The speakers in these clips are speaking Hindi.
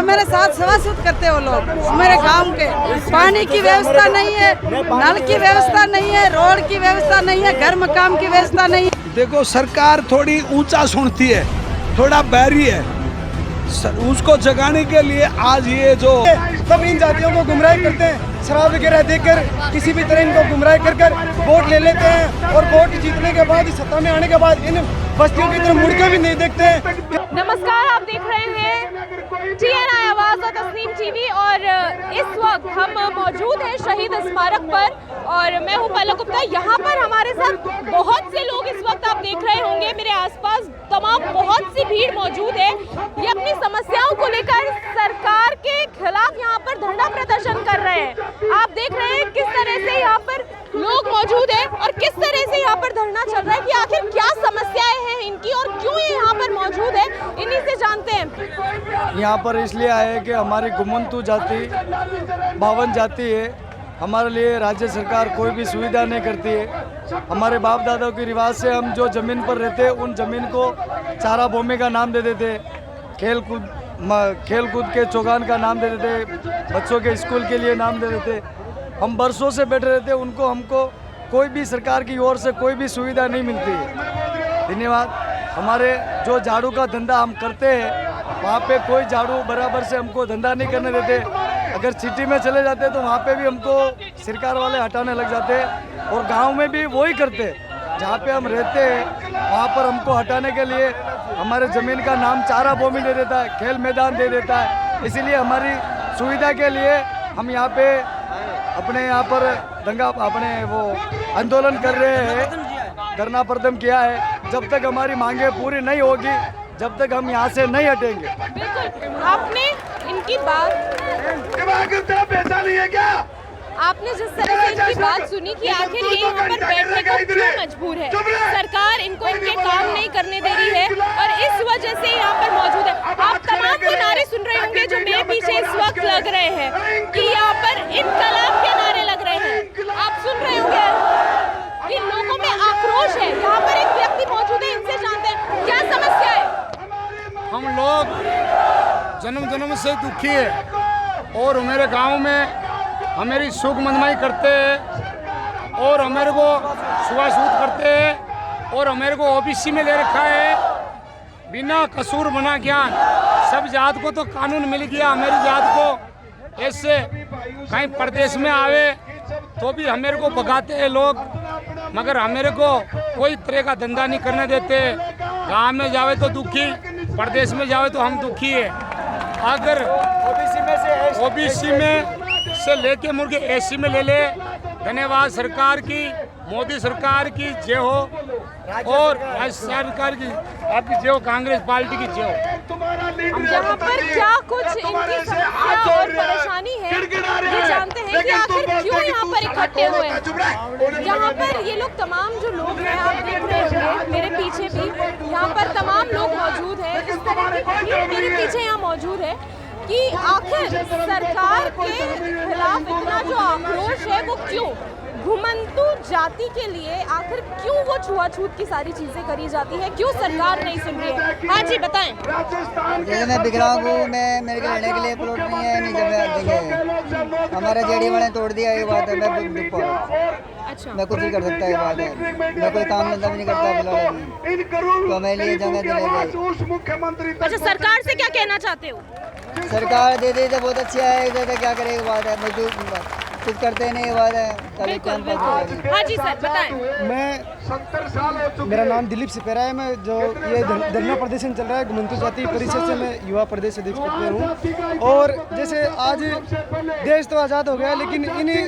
मेरे साथ सवासूत करते वो लोग मेरे गांव के। पानी की व्यवस्था नहीं है, नल की व्यवस्था नहीं है, रोड की व्यवस्था नहीं है, घर मकान की व्यवस्था नहीं है। देखो सरकार थोड़ी ऊंचा सुनती है, थोड़ा बैरी है, उसको जगाने के लिए आज ये जो सब इन जातियों को गुमराह करते हैं, शराब वगैरह देकर किसी भी तरह इनको गुमराह कर वोट ले लेते हैं और वोट जीतने के बाद सत्ता में आने के बाद इन बस्तियों की तरफ मुड़कर भी नहीं देखते हैं। नमस्कार, आप देख रहे हैं TNI आवाज और तस्नीम टीवी और इस वक्त हम मौजूद हैं शहीद स्मारक पर और मैं हूं पलक गुप्ता। यहाँ पर हमारे साथ बहुत से लोग इस वक्त आप देख रहे होंगे, मेरे आसपास तमाम बहुत सी भीड़ मौजूद है। ये अपनी समस्याओं को लेकर सरकार के खिलाफ यहाँ पर धरना प्रदर्शन कर रहे हैं। आप देख रहे हैं किस तरह से यहाँ पर लोग मौजूद हैं और किस तरह से यहाँ पर धरना चल रहा है कि आखिर क्या समस्याएं हैं इनकी और क्यों ये यहाँ पर मौजूद है, इन्हीं से जानते हैं। यहाँ पर इसलिए आए कि हमारी घुमंतु जाति 52 जाति है, हमारे लिए राज्य सरकार कोई भी सुविधा नहीं करती है। हमारे बाप दादाओं के रिवाज से हम जो ज़मीन पर रहते उन ज़मीन को चारा भूमि का नाम दे देते, खेल कूद के चौगान का नाम दे देते, बच्चों के स्कूल के लिए नाम दे देते। हम बरसों से बैठे रहते, हमको कोई भी सरकार की ओर से कोई भी सुविधा नहीं मिलती है। धन्यवाद। हमारे जो झाड़ू का धंधा हम करते हैं वहाँ पे कोई झाड़ू बराबर से हमको धंधा नहीं करने देते। अगर सिटी में चले जाते तो वहाँ पे भी हमको सरकार वाले हटाने लग जाते और गांव में भी वही करते। जहाँ पे हम रहते हैं वहाँ पर हमको हटाने के लिए हमारे ज़मीन का नाम चारा भूमि दे देता है, खेल मैदान दे देता है। इसीलिए हमारी सुविधा के लिए हम यहाँ पे अपने यहाँ पर अपने वो आंदोलन कर रहे हैं, धरना प्रदर्शन किया है। जब तक हमारी मांगे पूरी नहीं होगी, जब तक हम यहाँ से नहीं हटेंगे। बिल्कुल, आपने इनकी बात पैसा नहीं है क्या? आपने जिस तरह से इनकी बात सुनी कि आखिर ये यहाँ पर बैठने को क्यों मजबूर है, सरकार इनको इनके काम नहीं करने दे रही है और इस वजह से यहाँ पर मौजूद है। आप तमाम वो नारे सुन रहे होंगे जो मेरे पीछे इस वक्त लग रहे हैं कि यहाँ पर इनकलाब के नारे लग रहे हैं। आप सुन रहे होंगे कि लोगों में आक्रोश है। यहाँ पर एक व्यक्ति मौजूद है, इनसे जानते हैं क्या समस्या है। हम लोग जन्म से दुखी है और मेरे गाँव में हमारी सुख मनमाई करते हैं और हमारे को छुआछूत करते हैं और हमारे को OBC में ले रखा है बिना कसूर बना ज्ञान। सब जात को तो कानून मिल गया, हमारी जात को ऐसे कहीं प्रदेश में आवे तो भी हमारे को भगाते हैं लोग, मगर हमारे को कोई तरह का धंधा नहीं करने देते। गाँव में जावे तो दुखी, प्रदेश में जावे तो हम दुखी है। अगर OBC में से लेके मुर्गे AC में ले ले। धन्यवाद सरकार की, मोदी सरकार की जय हो और राज्य सरकार की आपकी जय हो, कांग्रेस पार्टी की जय हो। यहाँ पर क्या कुछ इनकी समस्या और परेशानी है ये जानते हैं कि आखिर क्यों यहाँ पर इकट्ठे हुए हैं। यहाँ पर ये लोग तमाम जो लोग हैं आप देख रहे होंगे मेरे पीछे भी, यहाँ पर तमाम लोग मौजूद हैं। इस तरह की भीड़ मेरे पीछे यहाँ मौजूद है कि आखिर सरकार के खिलाफ इतना जो आक्रोश है वो क्यों, घुमंतु जाति के लिए आखिर क्यों वो छुआछूत की सारी चीजें करी जाती है, क्यों सरकार नहीं सुन रही है। हाँ जी बताएं। जैसे मैं विकलांग हूँ, मैं रहने के लिए प्लॉट नहीं है, नहीं जगह देंगे। हमारा जेडी वाले तोड़ दिया, ये बात है। मैं अच्छा, मैं कुछ नहीं कर सकता, ये बात है। मैं कोई काम धंधा भी नहीं करता फिलहाल, तो मैं लिए जगह दिले गए। अच्छा, सरकार से क्या कहना चाहते हो? सरकार दे दे तो बहुत अच्छा है, इधर क्या करेगी बात है, मजदूर कुछ करते नहीं, बात है। बिल्कुल बिल्कुल। हाँ जी सर बताएं। मेरा नाम दिलीप सिपेरा है। मैं जो ये धरना प्रदर्शन चल रहा है घुमंतु जाति परिषद से, मैं युवा प्रदेश अध्यक्ष पद हूँ। और जैसे आज देश तो आज़ाद हो गया, लेकिन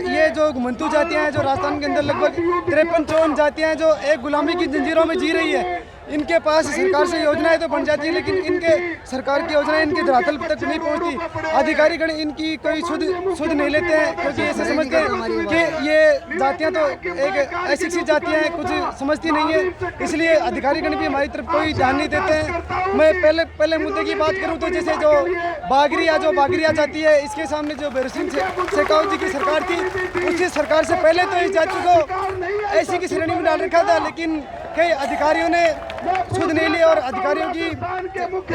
ये जो घुमंतु जातियाँ हैं, जो राजस्थान के अंदर लगभग 53-54 जातियाँ हैं जो एक गुलामी की जंजीरों में जी रही है, इनके पास सरकार से योजनाएं तो बन जाती है, लेकिन इनके सरकार की योजनाएं इनके धरातल तक नहीं पहुंचती। अधिकारीगण इनकी कोई सुध नहीं लेते हैं, क्योंकि ऐसे समझते हैं कि ये जातियां तो एक अशिक्षित जातियां हैं, कुछ समझती नहीं है, इसलिए अधिकारीगण भी हमारी तरफ कोई ध्यान नहीं देते हैं। मैं पहले मुद्दे की बात करूं तो जैसे जो बागरिया जाति है, इसके सामने जो भैरव सिंह शेखावत जी की सरकार थी, उसी सरकार से पहले तो इस जाति को ऐसी की श्रेणी में डाल रखा था, लेकिन कई अधिकारियों ने सुध नहीं ली और अधिकारियों की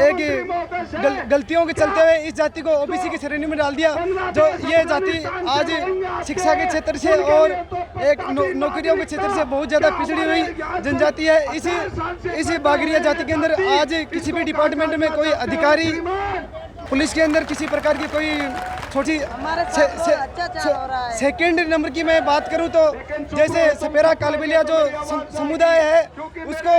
एक गलतियों के चलते हुए इस जाति को ओबीसी की श्रेणी में डाल दिया। जो ये जाति आज शिक्षा के क्षेत्र से और एक नौकरियों के क्षेत्र से बहुत ज़्यादा पिछड़ी हुई जनजाति है। इसी बागरिया जाति के अंदर आज किसी भी डिपार्टमेंट में कोई अधिकारी, पुलिस के अंदर किसी प्रकार की कोई छोटी सेकंड नंबर की मैं बात करूं तो जैसे सपेरा कालबेलिया जो समुदाय है उसको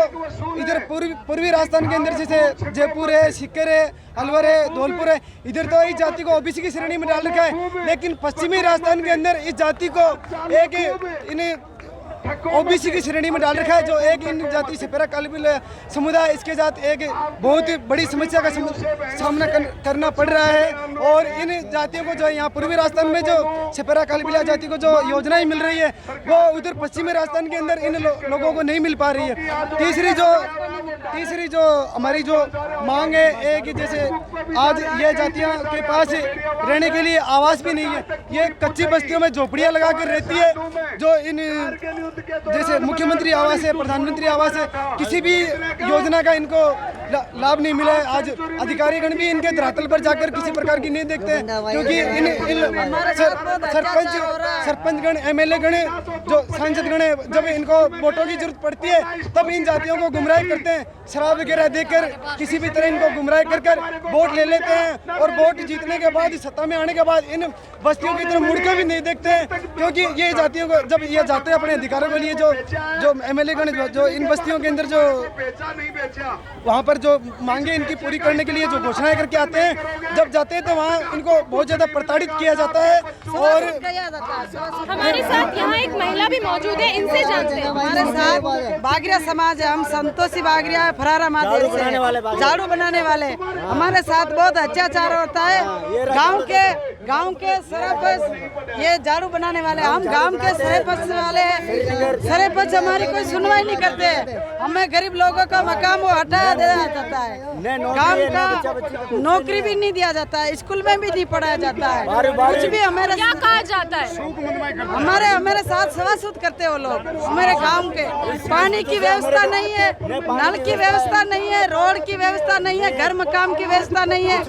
इधर पूर्वी राजस्थान के अंदर जैसे जयपुर है, सीकर है, अलवर है, धौलपुर है, इधर तो इस जाति को ओबीसी की श्रेणी में डाल रखा है। लेकिन पश्चिमी राजस्थान के अंदर इस जाति को एक ओबीसी की श्रेणी में डाल रखा है। जो एक इन जाति सपेरा कालबेलिया समुदाय इसके साथ एक बहुत बड़ी समस्या का सामना करना पड़ रहा है। और इन जातियों को जो यहाँ पूर्वी राजस्थान में जो सपेरा कालबेलिया जाति को जो योजनाएं मिल रही है वो उधर पश्चिमी राजस्थान के अंदर इन लोगों को नहीं मिल पा रही है। तीसरी जो हमारी जो मांग है एक जैसे आज ये जातियों के पास रहने के लिए आवास भी नहीं है। ये कच्ची बस्तियों में झोपड़ियाँ लगा कर रहती है। जो इन जैसे मुख्यमंत्री आवास है, प्रधानमंत्री आवास है, किसी भी योजना का इनको लाभ नहीं मिला है। आज अधिकारीगण भी इनके धरातल पर जाकर किसी प्रकार की नहीं देखते क्योंकि सरपंचगण, एमएलए गण, जो सांसद गण है, जब इनको वोटों की जरूरत पड़ती है तब इन जातियों को गुमराह करते हैं। शराब वगैरह देकर किसी भी तरह इनको गुमराह कर वोट ले लेते हैं और वोट जीतने के बाद, सत्ता में आने के बाद इन बस्तियों की तरफ मुड़ के भी नहीं देखते हैं क्योंकि ये जातियों को जब ये जाते हैं अपने अधिकारों के लिए जो एमएलए गण जो इन बस्तियों के अंदर जो वहाँ पर जो मांगे इनकी पूरी करने के लिए जो घोषणाएं करके आते हैं, जब जाते हैं तो वहाँ इनको बहुत ज़्यादा प्रताड़ित किया जाता है। और हमारे साथ यहाँ एक महिला भी मौजूद है, इनसे जानते हैं। हमारे साथ बागरिया समाज है, हम संतोषी बागरिया फरारा महादेव से झाड़ू बनाने वाले। हमारे साथ बहुत अत्याचार होता है। गांव के सरपंच ये झाड़ू बनाने वाले, हम गांव के सरपंच वाले हैं। सरपंच हमारी कोई सुनवाई नहीं करते। हमें गरीब लोगों का मकान वो हटा दिया जाता है। गांव का नौकरी भी नहीं दिया जाता है, स्कूल में भी नहीं पढ़ाया जाता है। कुछ भी हमारे क्या कहा जाता है? हमारे साथ सवासूद करते हैं वो लोग। हमारे गांव के पानी की व्यवस्था नहीं है, नल की व्यवस्था नहीं है, रोड की व्यवस्था नहीं है, घर मकान की व्यवस्था नहीं है,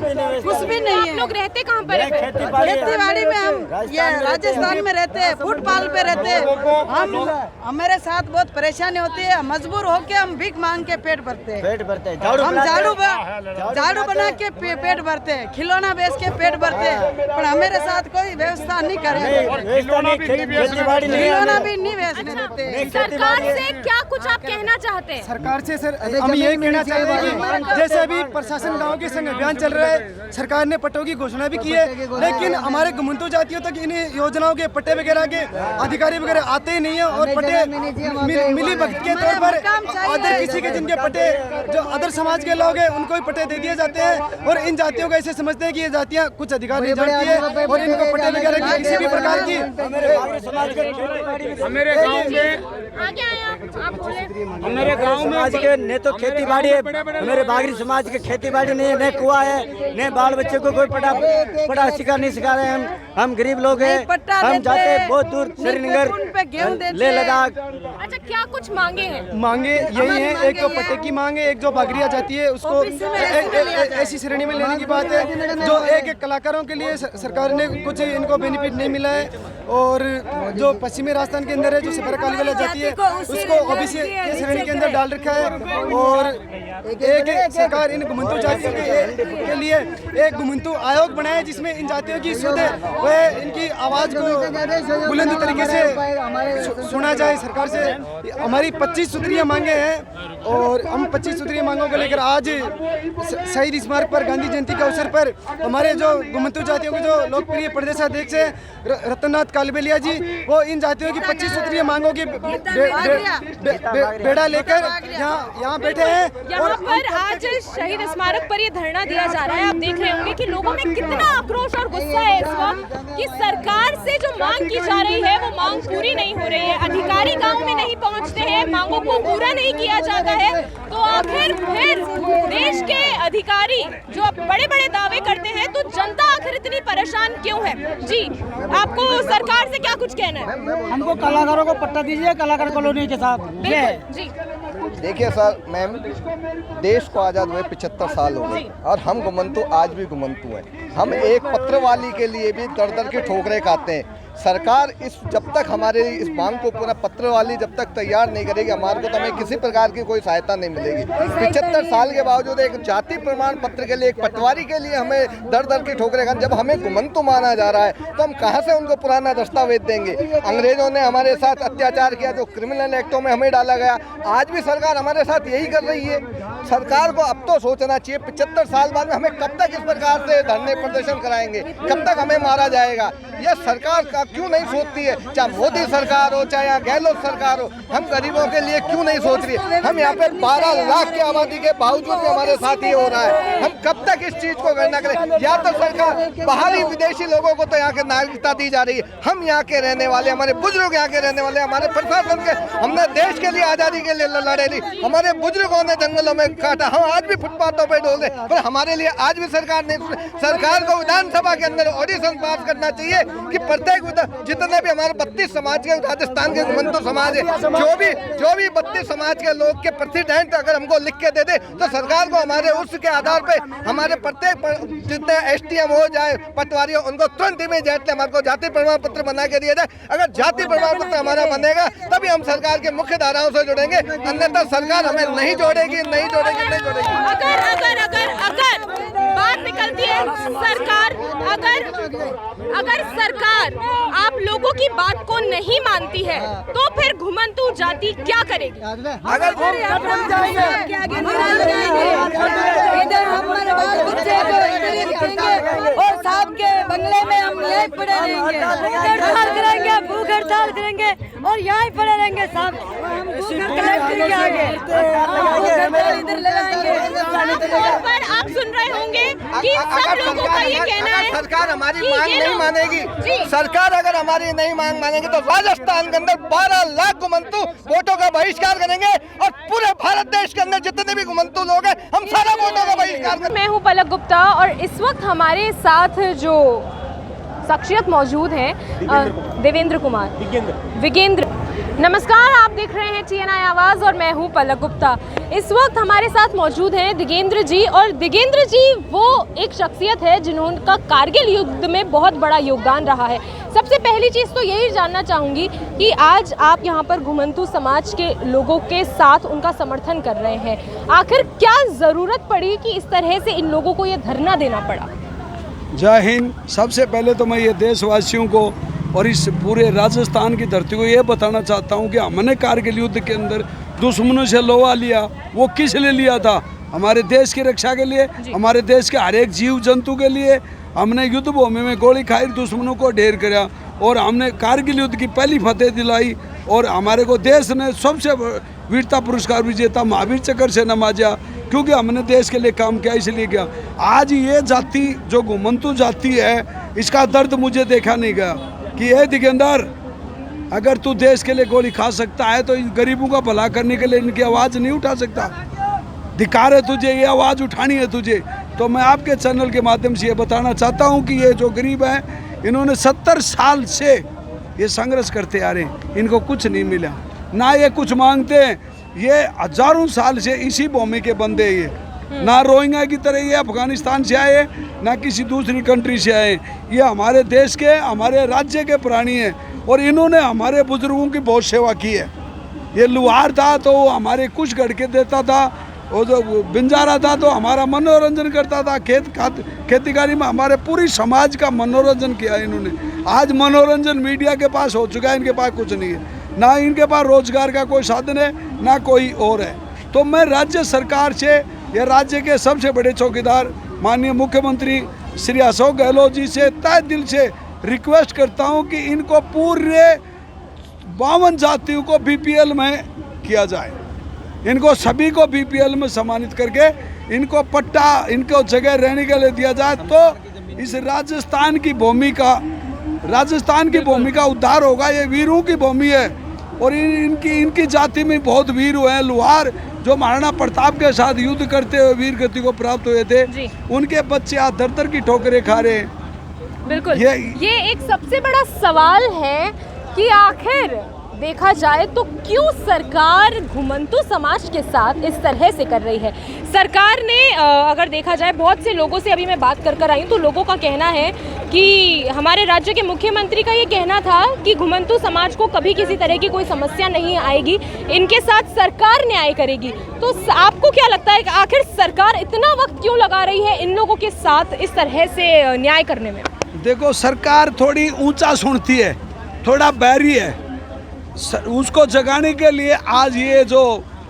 कुछ भी नहीं है। आप लोग रहते कहाँ पर है? खेती बाड़ी में हम ये राजस्थान में रहते हैं, फुटपाल पे रहते हैं। हमारे साथ बहुत परेशानी होती है। मजबूर होके हम भीख मांग के पेट भरते हैं। हम झाड़ू बना के पेट भरते हैं, खिलौना बेच के पेट भरते हैं, पर हमारे साथ कोई व्यवस्था नहीं करे। खिलौना भी नहीं बेचने देते। सरकार से क्या कुछ आप कहना चाहते हैं? सरकार से सर हम यही कहना चाहते हैं कि जैसे अभी प्रशासन गांव के संग अभियान चल रहा है, सरकार ने पट्टों की घोषणा भी की है, लेकिन हमारे घुमंतु जातियों तक इन योजनाओं के पट्टे वगैरह के अधिकारी वगैरह आते ही नहीं है। और पट्टे मिली भगत के तौर पर अदर किसी के जिनके पट्टे जो अदर समाज के लोग हैं उनको ही पट्टे दे दिए जाते हैं। और इन जातियों को ऐसे समझते हैं कि ये जातियाँ कुछ अधिकार नहीं जानती है और इनको पट्टे वगैरह की किसी भी प्रकार की हमारे गांव में आगे आए आप बोले। हमारे गांव में समाज के न तो खेती बाड़ी है, मेरे बागरी समाज के खेती बाड़ी नहीं है, न कुआ है, न बाल बच्चे को कोई पढ़ा सिखा नहीं सिखा रहे हैं। हम गरीब लोग हैं, हम जाते हैं बहुत दूर श्रीनगर ले लद्दाख। अच्छा, क्या कुछ मांगे हैं? मांगे यही है, एक तो पट्टे की मांग है, एक जो बागरिया जाती है उसको ऐसी श्रेणी में लेने की बात है। जो एक कलाकारों के लिए सरकार ने कुछ इनको बेनिफिट नहीं मिला है। और जो पश्चिमी राजस्थान के अंदर है जो सपेरा कालबेलिया जाती है उसको ओबीसी के श्रेणी के अंदर डाल रखा है। और एक सरकार इन घुमंतु जातियों के लिए एक घुमंतु आयोग बनाया जिसमें इन जातियों की शुद्ध वह इनकी आवाज को बुलंद तरीके से सुना जाए। सरकार से हमारी 25 सूत्रीय मांगे हैं और हम 25 सूत्रीय मांगों को लेकर आज शहीद स्मारक पर गांधी जयंती के अवसर पर हमारे जो घुमंतु जातियों के जो लोकप्रिय प्रदेशाध्यक्ष है रतननाथ कालबेलिया जी, वो इन जातियों की 25 सूत्रीय मांगों की बेड़ा लेकर यहाँ बैठे हैं। यहाँ पर आज शहीद स्मारक पर ये धरना दिया जा रहा है। आप देख रहे होंगे कि लोगों में कितना आक्रोश और गुस्सा है इस वक्त कि सरकार से जो मांग की जा रही है वो मांग पूरी नहीं हो रही है। अधिकारी गांव में नहीं पहुंचते हैं, मांगों को पूरा नहीं किया जाता है, तो आखिर फिर देश के अधिकारी जो बड़े बड़े दावे करते हैं तो जनता आखिर इतनी परेशान क्यों है? जी, आपको सरकार से क्या कुछ कहना है? हमको कलाकारों को पट्टा दीजिए, कलाकार कॉलोनी के साथ जी। देखिए सर मैम, देश को आज़ाद हुए 75 साल हो गए और हम घुमंतु आज भी घुमंतु हैं। हम एक पत्रवाली के लिए भी दर दर की ठोकरें खाते हैं। सरकार जब तक हमारे इस मांग को पूरा पत्रवाली जब तक तैयार नहीं करेगी हमारे को, तो हमें किसी प्रकार की कोई सहायता नहीं मिलेगी। 75 साल के बावजूद एक जाति प्रमाण पत्र के लिए, एक पटवारी के लिए हमें दर दर की ठोकरें खाते। जब हमें घुमंतु माना जा रहा है तो हम कहाँ से उनको पुराना दस्तावेज देंगे? अंग्रेजों ने हमारे साथ अत्याचार किया, जो क्रिमिनल एक्टों में हमें डाला गया। आज भी सरकार हमारे साथ यही कर रही है। सरकार को अब तो सोचना चाहिए 75 साल बाद में हमें कब तक इस प्रकार से धरने प्रदर्शन कराएंगे, कब तक हमें मारा जाएगा? यह सरकार का क्यों नहीं सोचती है? चाहे मोदी सरकार हो, चाहे यहाँ गहलोत सरकार हो, हम गरीबों के लिए क्यों नहीं सोच रही है? हम यहाँ पे 12 लाख की आबादी के बावजूद भी हमारे साथ ये हो रहा है। हम कब तक इस चीज को गणना करें? या तो सरकार बाहरी विदेशी लोगों को तो यहाँ के नागरिकता दी जा रही है, हम यहाँ के रहने वाले, हमारे बुजुर्ग यहाँ के रहने वाले, हमारे प्रशासन के, हमने देश के लिए आज़ादी के लिए लड़े ली, हमारे बुजुर्गों ने जंगलों में काटा, हम आज भी फुटपाथों पे डोल रहे, पर हमारे लिए आज भी सरकार नहीं। सरकार को विधानसभा के अंदर ऑडिशन पास करना चाहिए कि प्रत्येक जितने भी हमारे 32 समाज के, राजस्थान के घुमंतु समाज है, जो भी 32 समाज के लोग के प्रेसिडेंट अगर हमको लिख के दे दे तो सरकार को हमारे उसके आधार पे हमारे प्रत्येक जितने STM हो जाए, पटवारी हो, उनको तुरंत इमीडिएटली हमारे को जाति प्रमाण पत्र बना के दिया जाए। अगर जाति प्रमाण पत्र हमारा बनेगा तभी हम सरकार के मुख्य धाराओं से जुड़ेंगे, अन्यथा सरकार हमें नहीं जोड़ेगी। अगर बात निकलती है सरकार, अगर सरकार आप लोगों की बात को नहीं मानती है तो फिर घुमंतु जाति क्या करेगी? अगर इधर हमारे बाल बच्चे को इधर ही दिखेंगे और साहब के बंगले में हम यहीं पड़े रहेंगे, हड़ताल करेंगे, भूख हड़ताल करेंगे और यहीं पड़े रहेंगे साहब। इधर लगाएंगे। पर आप सुन रहे होंगे कि सब लोगों का ये कहना है सरकार हमारी मांग नहीं मानेगी। सरकार अगर हमारी नहीं मांग मानेगी तो राजस्थान के अंदर 12 लाख घुमंतु वोटों का बहिष्कार करेंगे और पूरे भारत देश के अंदर जितने भी घुमंतु लोग हैं हम सारा वोटों का बहिष्कार करेंगे। मैं हूँ पलक गुप्ता और इस वक्त हमारे साथ जो शख्सियत मौजूद हैं देवेंद्र कुमार विगेंद्र। नमस्कार, आप देख रहे हैं TNI आवाज़ और मैं हूं पलक गुप्ता। इस वक्त हमारे साथ मौजूद हैं दिगेंद्र जी, और दिगेंद्र जी वो एक शख्सियत है जिन्होंने कारगिल युद्ध में बहुत बड़ा योगदान रहा है। सबसे पहली चीज़ तो यही जानना चाहूँगी कि आज आप यहाँ पर घुमंतु समाज के लोगों के साथ उनका समर्थन कर रहे हैं, आखिर क्या ज़रूरत पड़ी कि इस तरह से इन लोगों को ये धरना देना पड़ा? जय हिंद। सबसे पहले तो मैं ये देशवासियों को और इस पूरे राजस्थान की धरती को ये बताना चाहता हूँ कि हमने कारगिल युद्ध के अंदर दुश्मनों से लोहा लिया, वो किस लिए लिया था? हमारे देश की रक्षा के लिए, हमारे देश के हर एक जीव जंतु के लिए। हमने युद्ध भूमि में गोली खाई, दुश्मनों को ढेर किया और हमने कारगिल युद्ध की पहली फतेह दिलाई और हमारे को देश ने सबसे वीरता पुरस्कार विजेता महावीर चक्र से नवाजा, क्योंकि हमने देश के लिए काम किया, इसलिए किया। आज ये जाति जो घुमंतु जाति है, इसका दर्द मुझे देखा नहीं गया कि ये दिगंबर, अगर तू देश के लिए गोली खा सकता है तो इन गरीबों का भला करने के लिए इनकी आवाज़ नहीं उठा सकता? धिक्कार है तुझे, ये आवाज़ उठानी है तुझे। तो मैं आपके चैनल के माध्यम से ये बताना चाहता हूँ कि ये जो गरीब हैं, इन्होंने 70 साल से ये संघर्ष करते आ रहे हैं, इनको कुछ नहीं मिला, ना ये कुछ मांगते हैं। ये हजारों साल से इसी भूमि के बंदे, ये ना रोहिंग्या की तरह ये अफगानिस्तान से आए, ना किसी दूसरी कंट्री से आए। ये हमारे देश के, हमारे राज्य के प्राणी हैं और इन्होंने हमारे बुजुर्गों की बहुत सेवा की है। ये लुहार था तो वो हमारे कुछ गढ़ के देता था, वो जो बिंजारा था तो हमारा मनोरंजन करता था, खेतीबाड़ी में हमारे पूरी समाज का मनोरंजन किया इन्होंने। आज मनोरंजन मीडिया के पास हो चुका है, इनके पास कुछ नहीं है, ना इनके पास रोजगार का कोई साधन है, ना कोई और है। तो मैं राज्य सरकार से, ये राज्य के सबसे बड़े चौकीदार माननीय मुख्यमंत्री श्री अशोक गहलोत जी से तहे दिल से रिक्वेस्ट करता हूं कि इनको पूरे 52 जातियों को BPL में किया जाए, इनको सभी को BPL में सम्मानित करके इनको पट्टा, इनको जगह रहने के लिए दिया जाए, तो इस राजस्थान की भूमि का उद्धार होगा। ये वीरों की भूमि है और इनकी जाति में बहुत वीर हुए हैं। लुहार जो महाराणा प्रताप के साथ युद्ध करते हुए वीर गति को प्राप्त हुए थे, उनके बच्चे आज दर की ठोकरें खा रहे हैं। बिल्कुल, ये एक सबसे बड़ा सवाल है कि आखिर देखा जाए तो क्यों सरकार घुमंतु समाज के साथ इस तरह से कर रही है। सरकार ने अगर देखा जाए, बहुत से लोगों से अभी मैं बात कर आई हूँ, तो लोगों का कहना है कि हमारे राज्य के मुख्यमंत्री का ये कहना था कि घुमंतु समाज को कभी किसी तरह की कोई समस्या नहीं आएगी, इनके साथ सरकार न्याय करेगी। तो आपको क्या लगता है कि आखिर सरकार इतना वक्त क्यों लगा रही है इन लोगों के साथ इस तरह से न्याय करने में? देखो, सरकार थोड़ी ऊंचा सुनती है, थोड़ा बैरी है। उसको जगाने के लिए आज ये जो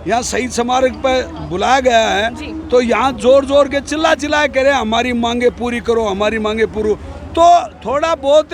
यहाँ शहीद स्मारक पर बुलाया गया है, तो यहाँ जोर जोर के चिल्ला कह रहे हैं हमारी मांगे पूरी करो, हमारी मांगे पूरी। तो थोड़ा बहुत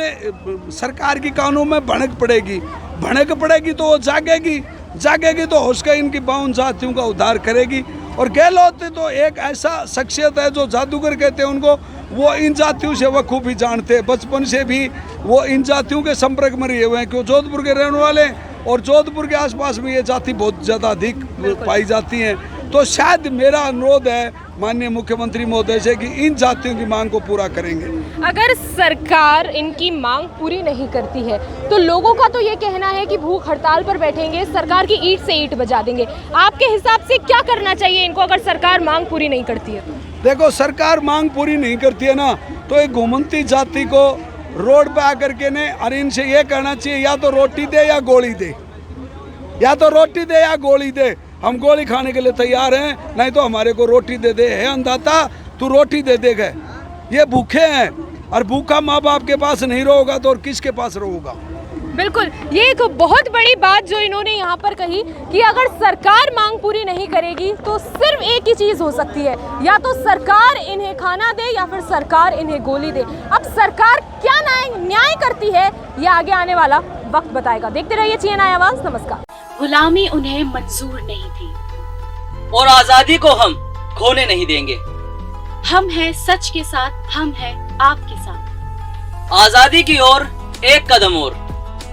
सरकार की कानों में भनक पड़ेगी तो वो जागेगी तो होशका इनकी 52 जातियों का उद्धार करेगी। और गहलोत तो एक ऐसा शख्सियत है जो जादूगर कहते हैं उनको, वो इन जातियों से बखूबी जानते हैं, बचपन से भी वो इन जातियों के संपर्क में रहे हुए हैं, क्यों जोधपुर के रहने वाले हैं और जोधपुर के आसपास में ये जाति बहुत ज़्यादा अधिक पाई जाती हैं। तो शायद मेरा अनुरोध है माननीय मुख्यमंत्री महोदय से कि इन जातियों की मांग को पूरा करेंगे। अगर सरकार इनकी मांग पूरी नहीं करती है तो लोगों का तो ये कहना है कि भूख हड़ताल पर बैठेंगे, सरकार की ईंट से ईंट बजा देंगे। आपके हिसाब से क्या करना चाहिए इनको अगर सरकार मांग पूरी नहीं करती है? देखो, सरकार मांग पूरी नहीं करती है ना, तो एक घुमंती जाति को रोड पे आकर के ने और इनसे ये कहना चाहिए या तो रोटी दे या गोली दे, या तो रोटी दे या गोली दे। हम गोली खाने के लिए तैयार हैं, नहीं तो हमारे को रोटी दे दे। है अंधाता, तू रोटी दे देगा। ये भूखे हैं और भूखा माँ बाप के पास नहीं रहोगा तो और किसके पास रहोगा? बिल्कुल, ये एक बहुत बड़ी बात जो इन्होंने यहाँ पर कही कि अगर सरकार मांग पूरी नहीं करेगी तो सिर्फ एक ही चीज़ हो सकती है, या तो सरकार इन्हें खाना दे या फिर सरकार इन्हें गोली दे। अब सरकार क्या न्याय करती है ये आगे आने वाला वक्त बताएगा। देखते रहिए CNN आवाज़। नमस्कार। गुलामी उन्हें मंजूर नहीं थी और आजादी को हम खोने नहीं देंगे। हम हैं सच के साथ, हम हैं आपके साथ। आजादी की ओर एक कदम और,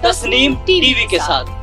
तस्नीम टीवी के साथ।